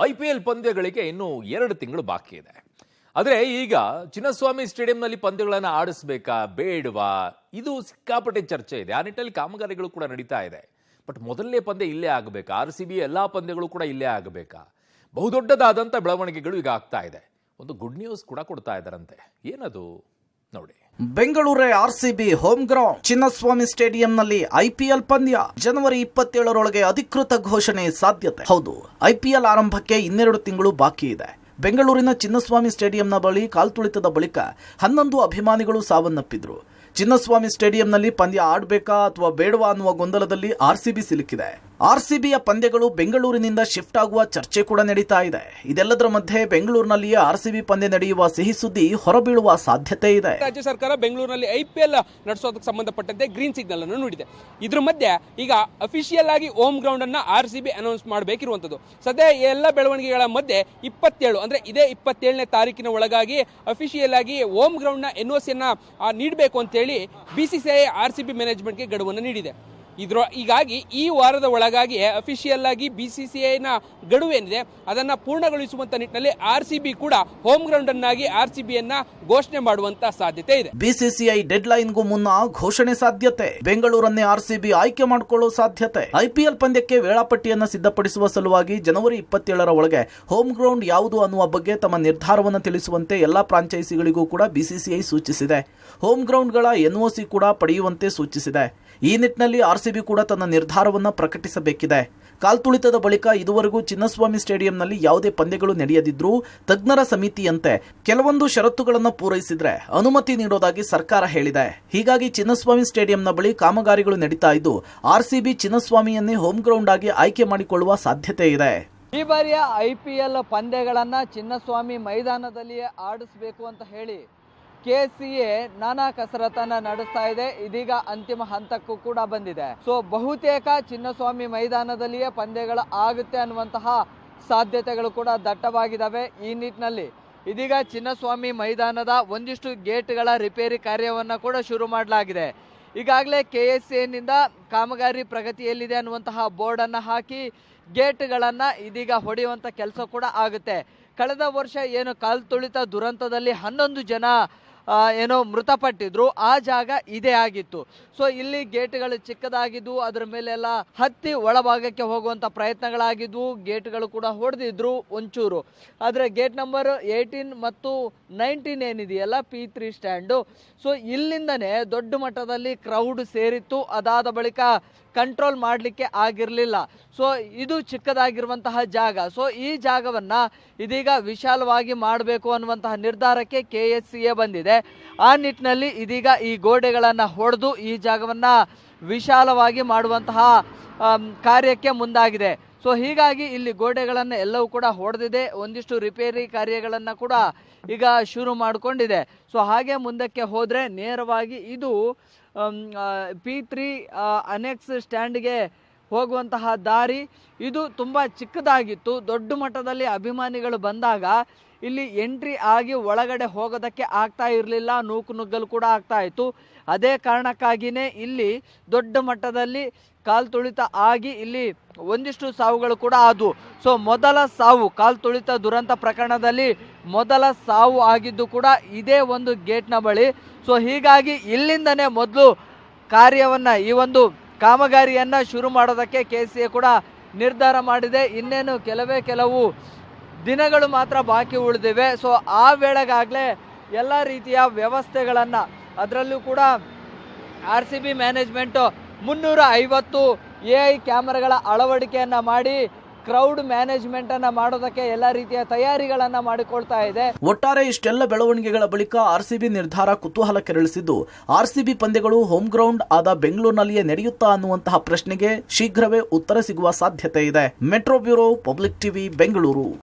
IPL ಪಂದ್ಯಗಳಿಗೆ ಇನ್ನೂ 2 ತಿಂಗಳು ಬಾಕಿ ಇದೆ. ಆದರೆ ಈಗ ಚಿನ್ನಸ್ವಾಮಿ ಸ್ಟೇಡಿಯಂನಲ್ಲಿ ಪಂದ್ಯಗಳನ್ನು ಆಡಿಸಬೇಕಾ ಬೇಡವಾ ಇದು ಸಿಕ್ಕಾಪಟ್ಟೆ ಚರ್ಚೆ ಇದೆ. ಆ ನಿಟ್ಟಿನಲ್ಲಿ ಕಾಮಗಾರಿಗಳು ಕೂಡ ನಡೀತಾ ಇದೆ. ಬಟ್ ಮೊದಲನೇ ಪಂದ್ಯ ಇಲ್ಲೇ ಆಗಬೇಕಾ? RCB ಎಲ್ಲಾ ಪಂದ್ಯಗಳು ಕೂಡ ಇಲ್ಲೇ ಆಗಬೇಕಾ? ಬಹುದೊಡ್ಡದಾದಂಥ ಬೆಳವಣಿಗೆಗಳು ಈಗ ಆಗ್ತಾ ಇದೆ. ಒಂದು ಗುಡ್ ನ್ಯೂಸ್ ಕೂಡ ಕೊಡ್ತಾ ಇದ್ದಾರಂತೆ. ಏನದು ನೋಡಿ. ಬೆಂಗಳೂರೇ RCB ಹೋಮ್ ಗ್ರೌಂಡ್ ಚಿನ್ನಸ್ವಾಮಿ ಸ್ಟೇಡಿಯಂನಲ್ಲಿ IPL ಪಂದ್ಯ ಜನವರಿ 27ರೊಳಗೆ ಅಧಿಕೃತ ಘೋಷಣೆ ಸಾಧ್ಯತೆ. ಹೌದು, IPL ಆರಂಭಕ್ಕೆ 12 ತಿಂಗಳು ಬಾಕಿ ಇದೆ. ಬೆಂಗಳೂರಿನ ಚಿನ್ನಸ್ವಾಮಿ ಸ್ಟೇಡಿಯಂನ ಬಳಿ ಕಾಲ್ತುಳಿತದ ಬಳಿಕ 11 ಅಭಿಮಾನಿಗಳು ಸಾವನ್ನಪ್ಪಿದ್ರು. ಚಿನ್ನಸ್ವಾಮಿ ಸ್ಟೇಡಿಯಂನಲ್ಲಿ ಪಂದ್ಯ ಆಡಬೇಕಾ ಅಥವಾ ಬೇಡವಾ ಅನ್ನುವ ಗೊಂದಲದಲ್ಲಿ RCB ಸಿಲುಕಿದೆ. RCBಯ ಪಂದ್ಯಗಳು ಬೆಂಗಳೂರಿನಿಂದ ಶಿಫ್ಟ್ ಆಗುವ ಚರ್ಚೆ ಕೂಡ ನಡೀತಾ ಇದೆ. ಇದೆಲ್ಲದರ ಮಧ್ಯೆ ಬೆಂಗಳೂರಿನಲ್ಲಿಯೇ RCB ಪಂದ್ಯ ನಡೆಯುವ ಸಿಹಿ ಸುದ್ದಿ ಹೊರಬೀಳುವ ಸಾಧ್ಯತೆ ಇದೆ. ರಾಜ್ಯ ಸರ್ಕಾರ ಬೆಂಗಳೂರಿನಲ್ಲಿ IPL ನಡೆಸೋದಕ್ಕೆ ಸಂಬಂಧಪಟ್ಟಂತೆ ಗ್ರೀನ್ ಸಿಗ್ನಲ್ ಅನ್ನು ನೀಡಿದೆ. ಇದ್ರ ಮಧ್ಯೆ ಈಗ ಅಫಿಷಿಯಲ್ ಆಗಿ ಹೋಮ್ ಗ್ರೌಂಡ್ ಅನ್ನ RCB ಅನೌನ್ಸ್ ಮಾಡಬೇಕಿರುವಂತದ್ದು. ಸದ್ಯ ಎಲ್ಲ ಬೆಳವಣಿಗೆಗಳ ಮಧ್ಯೆ 27 ಅಂದ್ರೆ ಇದೇ 27ನೇ ತಾರೀಕಿನ ಒಳಗಾಗಿ ಅಫಿಷಿಯಲ್ ಆಗಿ ಹೋಮ್ ಗ್ರೌಂಡ್ ನ NOC ಅನ್ನ ನೀಡಬೇಕು ಅಂತ ಹೇಳಿ BCCI RCB ಮ್ಯಾನೇಜ್ಮೆಂಟ್ಗೆ ಗಡುವನ್ನು ನೀಡಿದೆ. ಹೀಗಾಗಿ ಈ ವಾರದ ಒಳಗಾಗಿ ಅಫಿಷಿಯಲ್ ಆಗಿ BCCI ನ ಗಡುವು ಏನಿದೆ ಅದನ್ನ ಪೂರ್ಣಗೊಳಿಸುವಂತ ನಿಟ್ಟಿನಲ್ಲಿ RCB ಕೂಡ ಹೋಮ್ ಗ್ರೌಂಡ್ ಅನ್ನಾಗಿ RCB ಅನ್ನ ಘೋಷಣೆ ಮಾಡುವಂತ ಸಾಧ್ಯತೆ ಇದೆ. BCCI ಡೆಡ್ ಲೈನ್ಗೂ ಮುನ್ನ ಘೋಷಣೆ ಸಾಧ್ಯತೆ. ಬೆಂಗಳೂರನ್ನೇ RCB ಆಯ್ಕೆ ಮಾಡಿಕೊಳ್ಳುವ ಸಾಧ್ಯತೆ. IPL ಪಂದ್ಯಕ್ಕೆ ವೇಳಾಪಟ್ಟಿಯನ್ನು ಸಿದ್ಧಪಡಿಸುವ ಸಲುವಾಗಿ ಜನವರಿ 27ರ ಒಳಗೆ ಹೋಮ್ ಗ್ರೌಂಡ್ ಯಾವುದು ಅನ್ನುವ ಬಗ್ಗೆ ತಮ್ಮ ನಿರ್ಧಾರವನ್ನು ತಿಳಿಸುವಂತೆ ಎಲ್ಲಾ ಫ್ರಾಂಚೈಸಿಗಳಿಗೂ ಕೂಡ BCCI ಸೂಚಿಸಿದೆ. ಹೋಮ್ ಗ್ರೌಂಡ್ಗಳ NOC ಕೂಡ ಪಡೆಯುವಂತೆ ಸೂಚಿಸಿದೆ. ಈ ನಿಟ್ಟಿನಲ್ಲಿ RCB ಕೂಡ ತನ್ನ ನಿರ್ಧಾರವನ್ನು ಪ್ರಕಟಿಸಬೇಕಿದೆ. ಕಾಲ್ತುಳಿತದ ಬಳಿಕ ಇದುವರೆಗೂ ಚಿನ್ನಸ್ವಾಮಿ ಸ್ಟೇಡಿಯಂನಲ್ಲಿ ಯಾವುದೇ ಪಂದ್ಯಗಳು ನಡೆಯದಿದ್ರೂ ತಜ್ಞರ ಸಮಿತಿಯಂತೆ ಕೆಲವೊಂದು ಷರತ್ತುಗಳನ್ನು ಪೂರೈಸಿದ್ರೆ ಅನುಮತಿ ನೀಡೋದಾಗಿ ಸರ್ಕಾರ ಹೇಳಿದೆ. ಹೀಗಾಗಿ ಚಿನ್ನಸ್ವಾಮಿ ಸ್ಟೇಡಿಯಂನ ಬಳಿ ಕಾಮಗಾರಿಗಳು ನಡೀತಾ ಇದ್ದು RCB ಚಿನ್ನಸ್ವಾಮಿಯನ್ನೇ ಹೋಮ್ ಗ್ರೌಂಡ್ ಆಗಿ ಆಯ್ಕೆ ಮಾಡಿಕೊಳ್ಳುವ ಸಾಧ್ಯತೆ ಇದೆ. ಈ ಬಾರಿಯ IPL ಪಂದ್ಯಗಳನ್ನ ಚಿನ್ನಸ್ವಾಮಿ ಮೈದಾನದಲ್ಲಿಯೇ ಆಡಿಸಬೇಕು ಅಂತ ಹೇಳಿ KCA ನಾನಾ ಕಸರತ್ತನ್ನ ನಡೆಸ್ತಾ ಇದೆ. ಇದೀಗ ಅಂತಿಮ ಹಂತಕ್ಕೂ ಕೂಡ ಬಂದಿದೆ. ಸೊ ಬಹುತೇಕ ಚಿನ್ನಸ್ವಾಮಿ ಮೈದಾನದಲ್ಲಿಯೇ ಪಂದ್ಯಗಳು ಆಗುತ್ತೆ ಅನ್ನುವಂತಹ ಸಾಧ್ಯತೆಗಳು ಕೂಡ ದಟ್ಟವಾಗಿದ್ದಾವೆ. ಈ ನಿಟ್ಟಿನಲ್ಲಿ ಇದೀಗ ಚಿನ್ನಸ್ವಾಮಿ ಮೈದಾನದ ಒಂದಿಷ್ಟು ಗೇಟ್ಗಳ ರಿಪೇರಿ ಕಾರ್ಯವನ್ನ ಕೂಡ ಶುರು ಮಾಡಲಾಗಿದೆ. ಈಗಾಗಲೇ KSAನಿಂದ ಕಾಮಗಾರಿ ಪ್ರಗತಿಯಲ್ಲಿದೆ ಅನ್ನುವಂತಹ ಬೋರ್ಡ್ ಅನ್ನ ಹಾಕಿ ಗೇಟ್ಗಳನ್ನ ಇದೀಗ ಹೊಡೆಯುವಂತ ಕೆಲಸ ಕೂಡ ಆಗುತ್ತೆ. ಕಳೆದ ವರ್ಷ ಏನು ಕಾಲ್ತುಳಿತ ದುರಂತದಲ್ಲಿ 11 ಜನ ಏನೋ ಮೃತಪಟ್ಟಿದ್ರು, ಆ ಜಾಗ ಇದೇ ಆಗಿತ್ತು. ಸೊ ಇಲ್ಲಿ ಗೇಟ್ಗಳು ಚಿಕ್ಕದಾಗಿದ್ವು, ಅದರ ಮೇಲೆಲ್ಲ ಹತ್ತಿ ಒಳಭಾಗಕ್ಕೆ ಹೋಗುವಂತ ಪ್ರಯತ್ನಗಳಾಗಿದ್ವು. ಗೇಟ್ಗಳು ಕೂಡ ಹೊಡೆದಿದ್ರು ಒಂಚೂರು. ಆದರೆ ಗೇಟ್ ನಂಬರ್ 18 ಮತ್ತು 19 ಏನಿದೆಯಲ್ಲ P3 ಸ್ಟ್ಯಾಂಡು, ಸೊ ಇಲ್ಲಿಂದನೇ ದೊಡ್ಡ ಮಟ್ಟದಲ್ಲಿ ಕ್ರೌಡ್ ಸೇರಿತ್ತು. ಅದಾದ ಬಳಿಕ ಕಂಟ್ರೋಲ್ ಮಾಡಲಿಕ್ಕೆ ಆಗಿರಲಿಲ್ಲ. ಸೊ ಇದು ಚಿಕ್ಕದಾಗಿರುವಂತಹ ಜಾಗ. ಸೊ ಈ ಜಾಗವನ್ನ ಇದೀಗ ವಿಶಾಲವಾಗಿ ಮಾಡಬೇಕು ಅನ್ನುವಂತಹ ನಿರ್ಧಾರಕ್ಕೆ KSCA ಬಂದಿದೆ. ಆ ನಿಟ್ಟಿನಲ್ಲಿ ಇದೀಗ ಈ ಗೋಡೆಗಳನ್ನು ಹೊಡೆದು ಈ ಜಾಗವನ್ನ ವಿಶಾಲವಾಗಿ ಮಾಡುವಂತಹ ಕಾರ್ಯಕ್ಕೆ ಮುಂದಾಗಿದೆ. ಸೊ ಹೀಗಾಗಿ ಇಲ್ಲಿ ಗೋಡೆಗಳನ್ನು ಎಲ್ಲವೂ ಕೂಡ ಹೊಡೆದಿದೆ. ಒಂದಿಷ್ಟು ರಿಪೇರಿ ಕಾರ್ಯಗಳನ್ನು ಕೂಡ ಈಗ ಶುರು ಮಾಡಿಕೊಂಡಿದೆ. ಸೊ ಹಾಗೆ ಮುಂದಕ್ಕೆ ಹೋದರೆ ನೇರವಾಗಿ ಇದು P3 ಅನೆಕ್ಸ್ ಸ್ಟ್ಯಾಂಡ್ಗೆ ಹೋಗುವಂತಹ ದಾರಿ. ಇದು ತುಂಬ ಚಿಕ್ಕದಾಗಿತ್ತು. ದೊಡ್ಡ ಮಟ್ಟದಲ್ಲಿ ಅಭಿಮಾನಿಗಳು ಬಂದಾಗ ಇಲ್ಲಿ ಎಂಟ್ರಿ ಆಗಿ ಒಳಗಡೆ ಹೋಗೋದಕ್ಕೆ ಆಗ್ತಾ ಇರಲಿಲ್ಲ, ನೂಕುನುಗ್ಗಲು ಕೂಡ ಆಗ್ತಾ ಇತ್ತು. ಅದೇ ಕಾರಣಕ್ಕಾಗಿಯೇ ಇಲ್ಲಿ ದೊಡ್ಡ ಮಟ್ಟದಲ್ಲಿ ಕಾಲ್ತುಳಿತ ಆಗಿ ಇಲ್ಲಿ ಒಂದಿಷ್ಟು ಸಾವುಗಳು ಕೂಡ ಆದವು. ಸೊ ಮೊದಲ ಸಾವು ಕಾಲ್ತುಳಿತ ದುರಂತ ಪ್ರಕರಣದಲ್ಲಿ ಮೊದಲ ಸಾವು ಆಗಿದ್ದು ಕೂಡ ಇದೇ ಒಂದು ಗೇಟ್ನ ಬಳಿ. ಸೊ ಹೀಗಾಗಿ ಇಲ್ಲಿಂದನೇ ಮೊದಲು ಕಾರ್ಯವನ್ನ ಈ ಒಂದು ಕಾಮಗಾರಿಯನ್ನ ಶುರು ಮಾಡೋದಕ್ಕೆ KCA ಕೂಡ ನಿರ್ಧಾರ ಮಾಡಿದೆ. ಇನ್ನೇನು ಕೆಲವು ದಿನಗಳು ಮಾತ್ರ ಬಾಕಿ ಉಳಿದಿವೆ. ಸೊ ಆ ವೇಳೆಗಾಗಲೇ ಎಲ್ಲ ರೀತಿಯ ವ್ಯವಸ್ಥೆಗಳನ್ನು, ಅದರಲ್ಲೂ ಕೂಡ RCB ಮ್ಯಾನೇಜ್ಮೆಂಟು 350 AI ಕ್ಯಾಮರಾಗಳ ಅಳವಡಿಕೆಯನ್ನು ಮಾಡಿ ಕ್ರೌಡ್ ಮ್ಯಾನೇಜ್ಮೆಂಟ್ ಅನ್ನ ಮಾಡೋದಕ್ಕೆ ಎಲ್ಲ ರೀತಿಯ ತಯಾರಿಗಳನ್ನ ಮಾಡಿಕೊಳ್ತಾ ಇದೆ. ಒಟ್ಟಾರೆ ಇಷ್ಟೆಲ್ಲ ಬೆಳವಣಿಗೆಗಳ ಬಳಿಕ RCB ನಿರ್ಧಾರ ಕುತೂಹಲ ಕೆರಳಿಸಿದ್ದು RCB ಪಂದ್ಯಗಳು ಹೋಮ್ ಗ್ರೌಂಡ್ ಆದ ಬೆಂಗಳೂರಿನಲ್ಲಿಯೇ ನಡೆಯುತ್ತಾ ಅನ್ನುವಂತಹ ಪ್ರಶ್ನೆಗೆ ಶೀಘ್ರವೇ ಉತ್ತರ ಸಿಗುವ ಸಾಧ್ಯತೆ ಇದೆ. Metro bureau, public TV, Bengaluru.